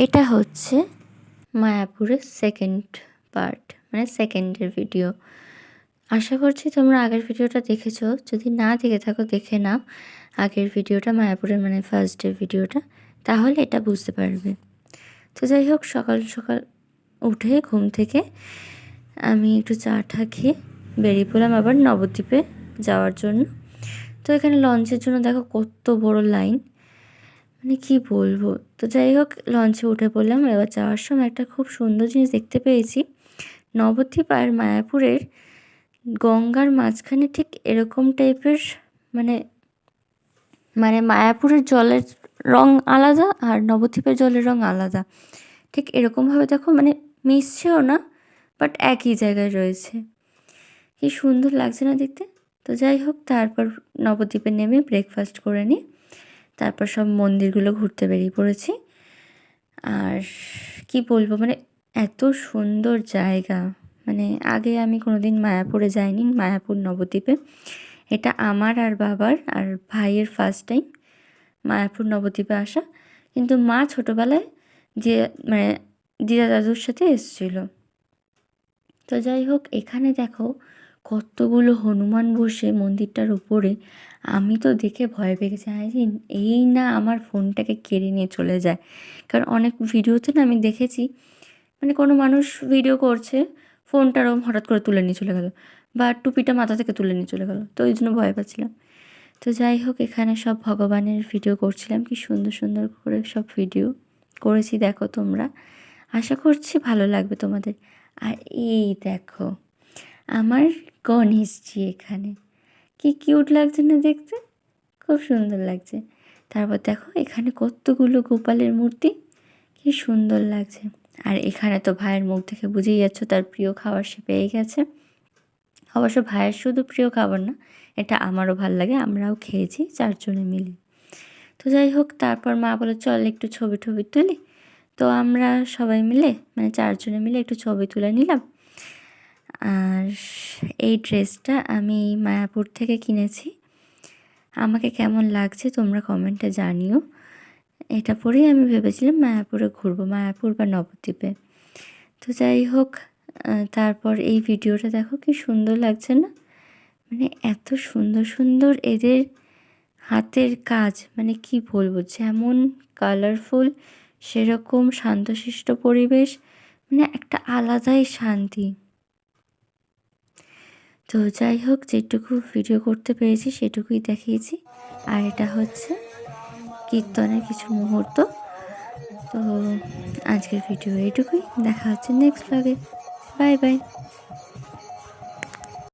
এটা হচ্ছে মায়াপুরের সেকেন্ড পার্ট, মানে সেকেন্ডের ভিডিও। আশা করছি তোমরা আগের ভিডিওটা দেখেছো, যদি না দেখে থাকো দেখে নাও আগের ভিডিওটা, মায়াপুরের মানে ফার্স্ট ডে ভিডিওটা, তাহলে এটা বুঝতে পারবে। তো যাই হোক, সকাল সকাল উঠে ঘুম থেকে আমি একটু চা টা খেয়ে বেরিয়ে পড়লাম আবার নবদ্বীপে যাওয়ার জন্য। তো এখানে লঞ্চের জন্য দেখো কত বড় লাইন, মানে কি বলবো। তো যাই হোক, লঞ্চে উঠে পড়লাম। এবার যাওয়ার সময় একটা খুব সুন্দর জিনিস দেখতে পেয়েছি। নবদ্বীপ আর মায়াপুরের গঙ্গার মাঝখানে ঠিক এরকম টাইপের, মানে মানে মায়াপুরের জলের রং আলাদা আর নবদ্বীপের জলের রং আলাদা, ঠিক এরকমভাবে দেখো, মানে মিশছেও না, বাট একই জায়গায় রয়েছে। কি সুন্দর লাগছে না দেখতে। তো যাই হোক, তারপর নবদ্বীপে নেমে ব্রেকফাস্ট করে নিই, তারপর সব মন্দিরগুলো ঘুরতে বেরিয়ে পড়েছি। আর কি বলবো, মানে এত সুন্দর জায়গা, মানে আগে আমি কোনোদিন মায়াপুরে যাইনি, মায়াপুর নবদ্বীপে। এটা আমার আর বাবার আর ভাইয়ের ফার্স্ট টাইম মায়াপুর নবদ্বীপে আসা। কিন্তু মা ছোটোবেলায় যে মানে দিদা দাদুর সাথে এসেছিলো। তো যাই হোক, এখানে দেখো কতগুলো হনুমান বসে মন্দিরটার উপরে। আমি তো দেখে ভয় পেয়ে গেছি, এই না আমার ফোনটাকে কেড়ে নিয়ে চলে যায়। কারণ অনেক ভিডিওতে না আমি দেখেছি, মানে কোনো মানুষ ভিডিও করছে, ফোনটা ওরকম হঠাৎ করে তুলে নিয়ে চলে গেলো, বা টুপিটা মাথা থেকে তুলে নিয়ে চলে গেলো, তো ওই জন্য ভয় পাচ্ছিলাম। তো যাই হোক, এখানে সব ভগবানের ভিডিও করছিলাম, কি সুন্দর সুন্দর করে সব ভিডিও করেছি, দেখো তোমরা। আশা করছি ভালো লাগবে তোমাদের। আর এই দেখো আমার গণেশজি, এখানে কি কিউট লাগছে না দেখতে, খুব সুন্দর লাগছে। তারপর দেখো এখানে কতগুলো গোপালের মূর্তি, কি সুন্দর লাগছে। আর এখানে তো ভাইয়ের মুখ দেখে বুঝেই যাচ্ছ তার প্রিয় খাবার সে পেয়ে গেছে। অবশ্য ভাইয়ের শুধু প্রিয় খাবার না, এটা আমারও ভাল লাগে, আমরাও খেয়েছি চারজনে মিলে। তো যাই হোক, তারপর মা বলে চল একটু ছবি টবি তুলি। তো আমরা সবাই মিলে, মানে চারজনে মিলে একটু ছবি তুলে নিলাম। আর এই ড্রেসটা আমি মায়াপুর থেকে কিনেছি, আমাকে কেমন লাগছে তোমরা কমেন্টে জানিও। এটা পরেই আমি ভেবেছিলাম মায়াপুরে ঘুরবো, মায়াপুর বা নবদ্বীপে। তো যাই হোক, তারপর এই ভিডিওটা দেখো কি সুন্দর লাগছে না, মানে এত সুন্দর সুন্দর এদের হাতের কাজ, মানে কি বলবো, যেমন কালারফুল সেরকম শান্তশিষ্ট পরিবেশ, মানে একটা আলাদাই শান্তি। তো যাই হোক, যেটুকু ভিডিও করতে পেরেছি সেটুকুই দেখিয়েছি। আর এটা হচ্ছে কীর্তনের কিছু মুহূর্ত। তো আজকের ভিডিও এইটুকুই, দেখা হচ্ছে নেক্সট ব্লগে। Bye bye.